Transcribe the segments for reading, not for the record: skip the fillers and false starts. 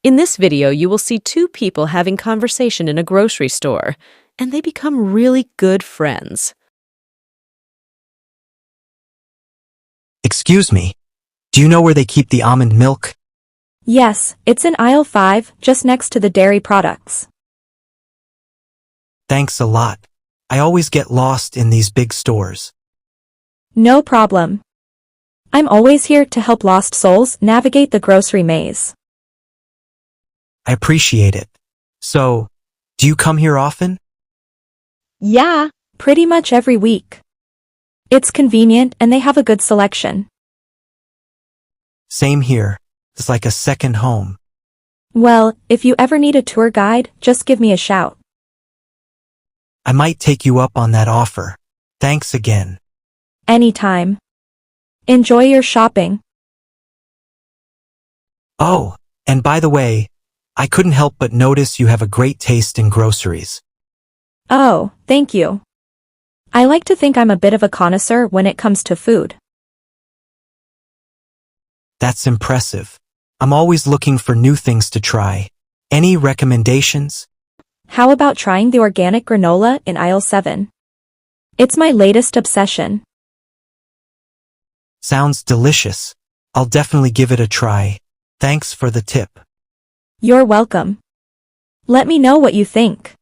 In this video, you will see two people having conversation in a grocery store, and they become really good friends. Excuse me, do you know where they keep the almond milk? Yes, it's in aisle 5, just next to the dairy products. Thanks a lot. I always get lost in these big stores. No problem. I'm always here to help lost souls navigate the grocery maze. I appreciate it. So, do you come here often? Yeah, pretty much every week. It's convenient and they have a good selection. Same here. It's like a second home. Well, if you ever need a tour guide, just give me a shout. I might take you up on that offer. Thanks again. Anytime. Enjoy your shopping. Oh, and by the way, I couldn't help but notice you have a great taste in groceries. Oh, thank you. I like to think I'm a bit of a connoisseur when it comes to food. That's impressive. I'm always looking for new things to try. Any recommendations? How about trying the organic granola in aisle 7? It's my latest obsession. Sounds delicious. I'll definitely give it a try. Thanks for the tip. You're welcome. Let me know what you think.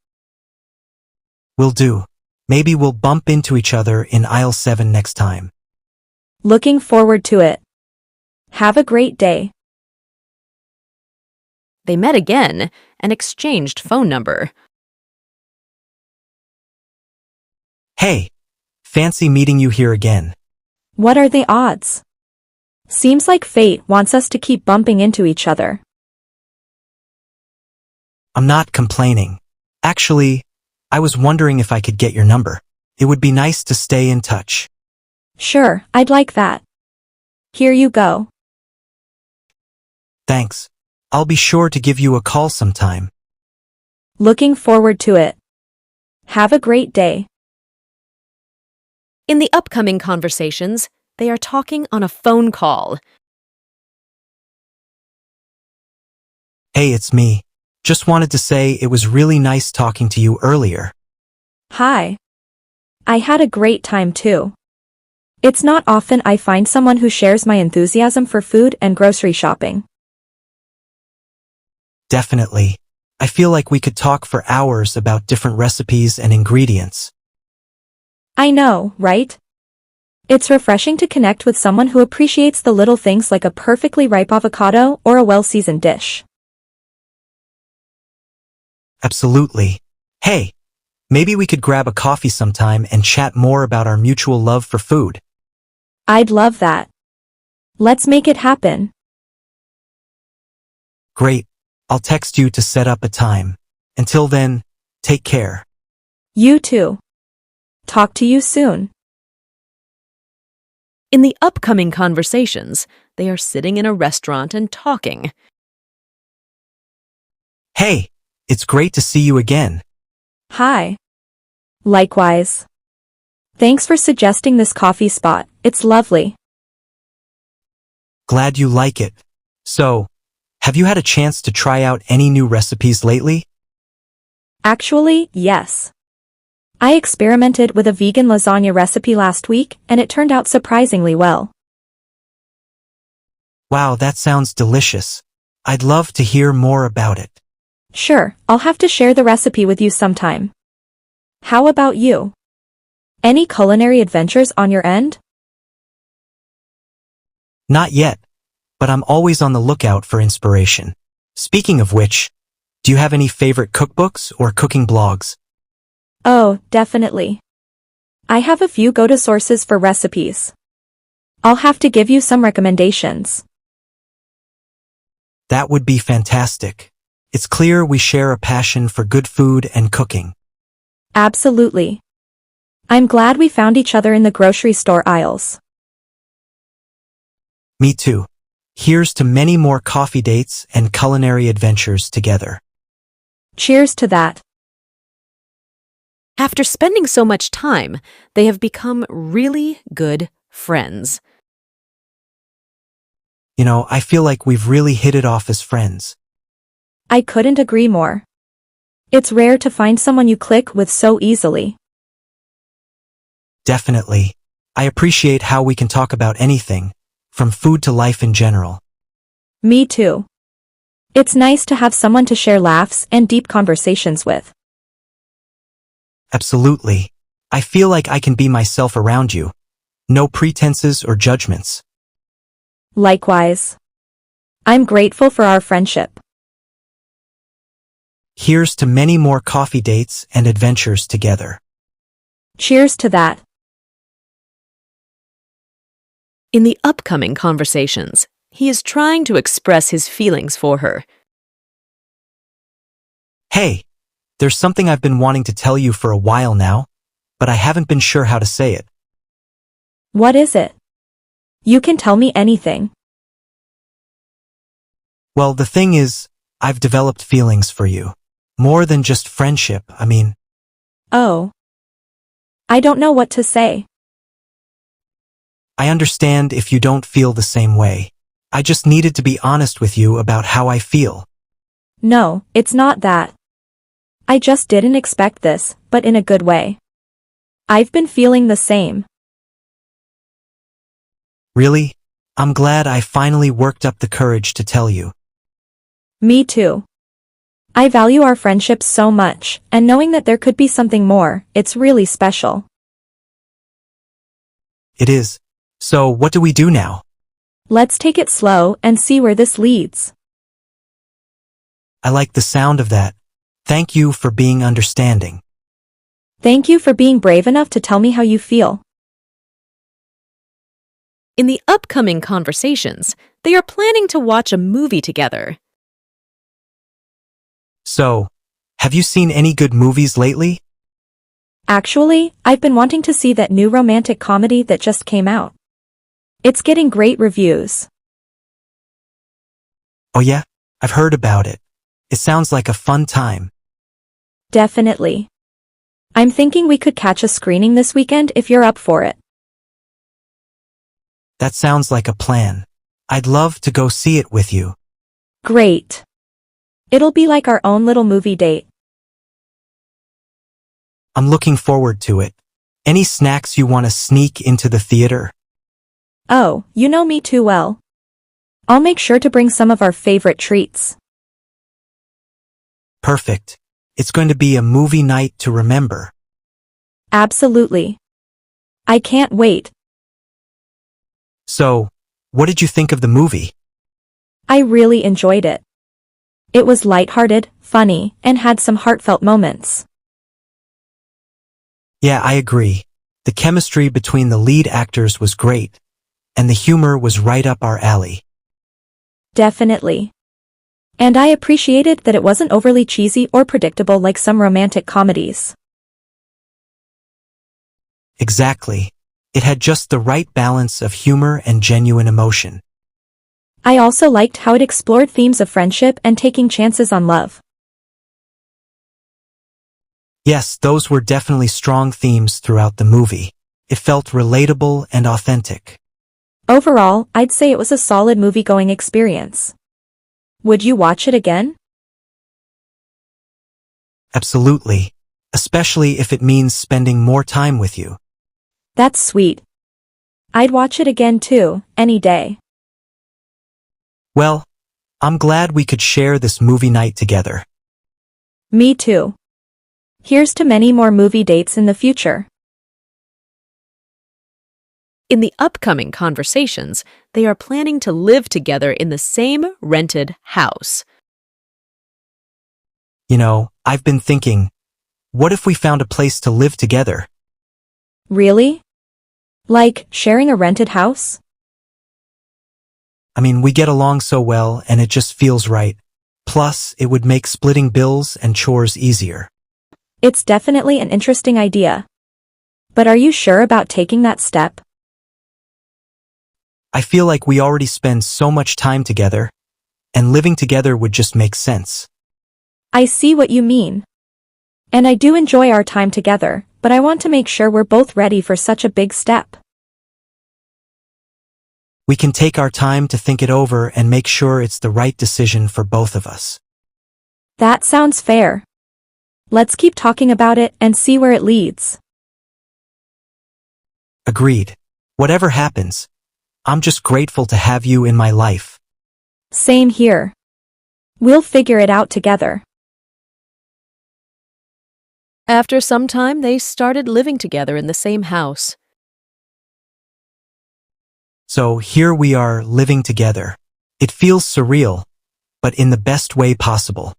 Will do. Maybe we'll bump into each other in aisle 7 next time. Looking forward to it. Have a great day. They met again and exchanged phone number. Hey, fancy meeting you here again. What are the odds? Seems like fate wants us to keep bumping into each other. I'm not complaining. Actually, I was wondering if I could get your number. It would be nice to stay in touch. Sure, I'd like that. Here you go. Thanks. I'll be sure to give you a call sometime. Looking forward to it. Have a great day. In the upcoming conversations, they are talking on a phone call. Hey, it's me. Just wanted to say it was really nice talking to you earlier. Hi. I had a great time too. It's not often I find someone who shares my enthusiasm for food and grocery shopping. Definitely. I feel like we could talk for hours about different recipes and ingredients. I know, right? It's refreshing to connect with someone who appreciates the little things like a perfectly ripe avocado or a well-seasoned dish. Absolutely. Hey, maybe we could grab a coffee sometime and chat more about our mutual love for food. I'd love that. Let's make it happen. Great. I'll text you to set up a time. Until then, take care. You too. Talk to you soon. In the upcoming conversations, they are sitting in a restaurant and talking. Hey, it's great to see you again. Hi. Likewise. Thanks for suggesting this coffee spot. It's lovely. Glad you like it. So, have you had a chance to try out any new recipes lately? Actually, yes. I experimented with a vegan lasagna recipe last week and it turned out surprisingly well. Wow, that sounds delicious. I'd love to hear more about it. Sure, I'll have to share the recipe with you sometime. How about you? Any culinary adventures on your end? Not yet, but I'm always on the lookout for inspiration. Speaking of which, do you have any favorite cookbooks or cooking blogs? Oh, definitely. I have a few go-to sources for recipes. I'll have to give you some recommendations. That would be fantastic. It's clear we share a passion for good food and cooking. Absolutely. I'm glad we found each other in the grocery store aisles. Me too. Here's to many more coffee dates and culinary adventures together. Cheers to that. After spending so much time, they have become really good friends. You know, I feel like we've really hit it off as friends. I couldn't agree more. It's rare to find someone you click with so easily. Definitely. I appreciate how we can talk about anything, from food to life in general. Me too. It's nice to have someone to share laughs and deep conversations with. Absolutely. I feel like I can be myself around you. No pretenses or judgments. Likewise. I'm grateful for our friendship. Here's to many more coffee dates and adventures together. Cheers to that. In the upcoming conversations, he is trying to express his feelings for her. Hey, there's something I've been wanting to tell you for a while now, but I haven't been sure how to say it. What is it? You can tell me anything. Well, the thing is, I've developed feelings for you. More than just friendship, I mean. Oh. I don't know what to say. I understand if you don't feel the same way. I just needed to be honest with you about how I feel. No, it's not that. I just didn't expect this, but in a good way. I've been feeling the same. Really? I'm glad I finally worked up the courage to tell you. Me too. I value our friendship so much, and knowing that there could be something more, it's really special. It is. So what do we do now? Let's take it slow and see where this leads. I like the sound of that. Thank you for being understanding. Thank you for being brave enough to tell me how you feel. In the upcoming conversations, they are planning to watch a movie together. So, have you seen any good movies lately? Actually, I've been wanting to see that new romantic comedy that just came out. It's getting great reviews. Oh yeah? I've heard about it. It sounds like a fun time. Definitely. I'm thinking we could catch a screening this weekend if you're up for it. That sounds like a plan. I'd love to go see it with you. Great. It'll be like our own little movie date. I'm looking forward to it. Any snacks you want to sneak into the theater? Oh, you know me too well. I'll make sure to bring some of our favorite treats. Perfect. It's going to be a movie night to remember. Absolutely. I can't wait. So, what did you think of the movie? I really enjoyed it. It was lighthearted, funny, and had some heartfelt moments. Yeah, I agree. The chemistry between the lead actors was great, and the humor was right up our alley. Definitely. And I appreciated that it wasn't overly cheesy or predictable like some romantic comedies. Exactly. It had just the right balance of humor and genuine emotion. I also liked how it explored themes of friendship and taking chances on love. Yes, those were definitely strong themes throughout the movie. It felt relatable and authentic. Overall, I'd say it was a solid movie-going experience. Would you watch it again? Absolutely. Especially if it means spending more time with you. That's sweet. I'd watch it again too, any day. Well, I'm glad we could share this movie night together. Me too. Here's to many more movie dates in the future. In the upcoming conversations, they are planning to live together in the same rented house. You know, I've been thinking, what if we found a place to live together? Really? Like, sharing a rented house? I mean, we get along so well and it just feels right. Plus, it would make splitting bills and chores easier. It's definitely an interesting idea. But are you sure about taking that step? I feel like we already spend so much time together, and living together would just make sense. I see what you mean. And I do enjoy our time together, but I want to make sure we're both ready for such a big step. We can take our time to think it over and make sure it's the right decision for both of us. That sounds fair. Let's keep talking about it and see where it leads. Agreed. Whatever happens, I'm just grateful to have you in my life. Same here. We'll figure it out together. After some time, they started living together in the same house. So here we are living together. It feels surreal, but in the best way possible.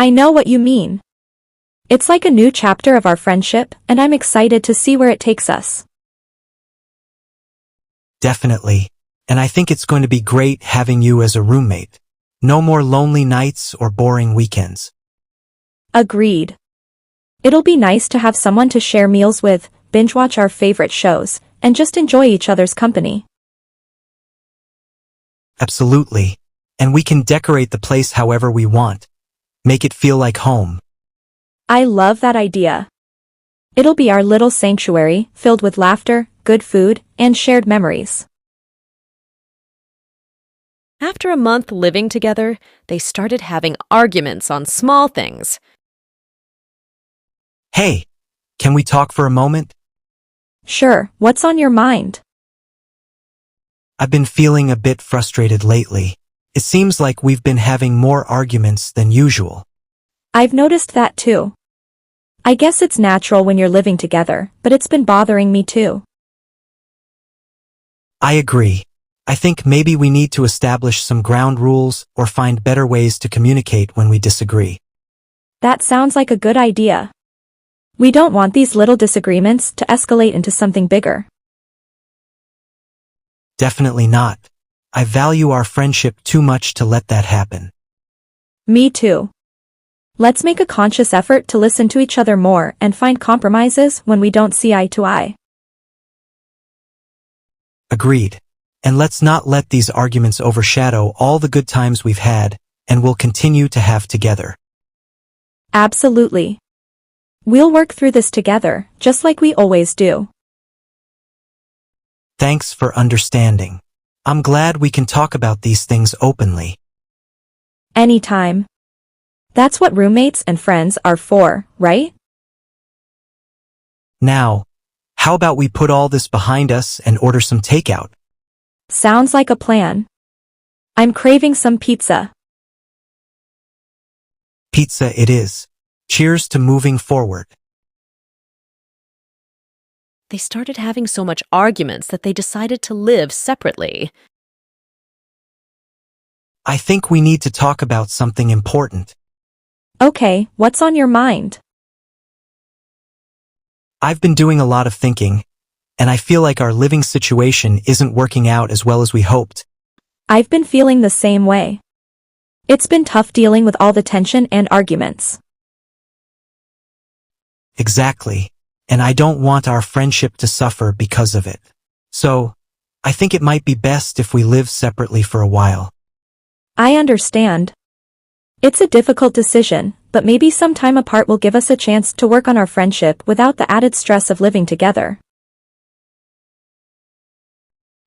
I know what you mean. It's like a new chapter of our friendship, and I'm excited to see where it takes us. Definitely. And I think it's going to be great having you as a roommate. No more lonely nights or boring weekends. Agreed. It'll be nice to have someone to share meals with, binge watch our favorite shows, and just enjoy each other's company. Absolutely. And we can decorate the place however we want. Make it feel like home. I love that idea. It'll be our little sanctuary, filled with laughter, good food, and shared memories. After a month living together, they started having arguments on small things. Hey, can we talk for a moment? Sure, what's on your mind? I've been feeling a bit frustrated lately. It seems like we've been having more arguments than usual. I've noticed that too. I guess it's natural when you're living together, but it's been bothering me too. I agree. I think maybe we need to establish some ground rules or find better ways to communicate when we disagree. That sounds like a good idea. We don't want these little disagreements to escalate into something bigger. Definitely not. I value our friendship too much to let that happen. Me too. Let's make a conscious effort to listen to each other more and find compromises when we don't see eye to eye. Agreed. And let's not let these arguments overshadow all the good times we've had and will continue to have together. Absolutely. We'll work through this together, just like we always do. Thanks for understanding. I'm glad we can talk about these things openly. Anytime. That's what roommates and friends are for, right? Now, how about we put all this behind us and order some takeout? Sounds like a plan. I'm craving some pizza. Pizza it is. Cheers to moving forward. They started having so much arguments that they decided to live separately. I think we need to talk about something important. Okay, what's on your mind? I've been doing a lot of thinking, and I feel like our living situation isn't working out as well as we hoped. I've been feeling the same way. It's been tough dealing with all the tension and arguments. Exactly. And I don't want our friendship to suffer because of it. So, I think it might be best if we live separately for a while. I understand. It's a difficult decision, but maybe some time apart will give us a chance to work on our friendship without the added stress of living together.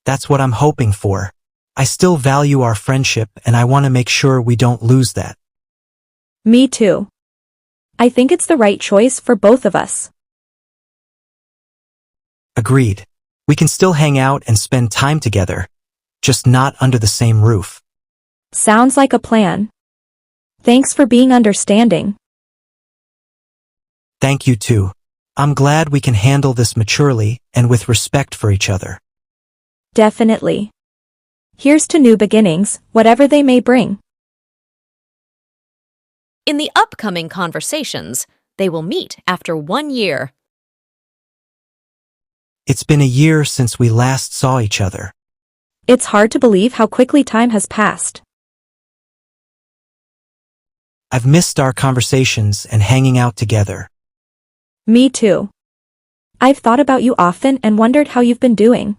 That's what I'm hoping for. I still value our friendship and I want to make sure we don't lose that. Me too. I think it's the right choice for both of us. Agreed. We can still hang out and spend time together, just not under the same roof. Sounds like a plan. Thanks for being understanding. Thank you too. I'm glad we can handle this maturely and with respect for each other. Definitely. Here's to new beginnings, whatever they may bring. In the upcoming conversations, they will meet after 1 year. It's been a year since we last saw each other. It's hard to believe how quickly time has passed. I've missed our conversations and hanging out together. Me too. I've thought about you often and wondered how you've been doing.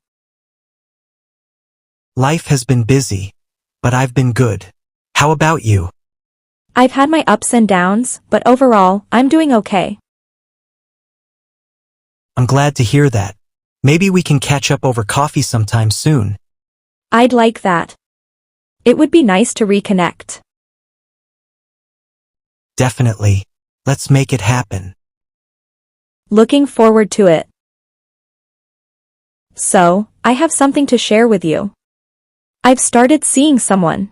Life has been busy, but I've been good. How about you? I've had my ups and downs, but overall, I'm doing okay. I'm glad to hear that. Maybe we can catch up over coffee sometime soon. I'd like that. It would be nice to reconnect. Definitely. Let's make it happen. Looking forward to it. So, I have something to share with you. I've started seeing someone.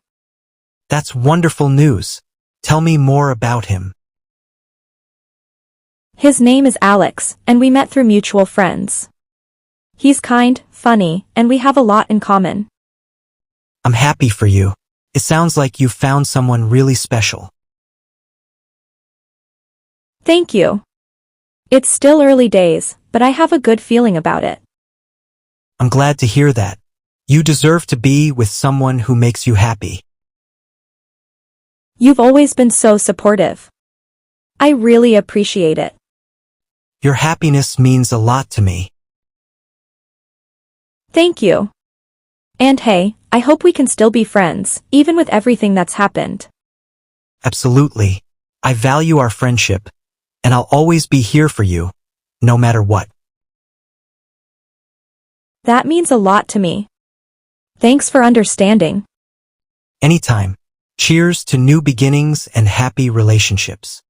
That's wonderful news. Tell me more about him. His name is Alex, and we met through mutual friends. He's kind, funny, and we have a lot in common. I'm happy for you. It sounds like you've found someone really special. Thank you. It's still early days, but I have a good feeling about it. I'm glad to hear that. You deserve to be with someone who makes you happy. You've always been so supportive. I really appreciate it. Your happiness means a lot to me. Thank you. And hey, I hope we can still be friends, even with everything that's happened. Absolutely. I value our friendship, and I'll always be here for you, no matter what. That means a lot to me. Thanks for understanding. Anytime. Cheers to new beginnings and happy relationships.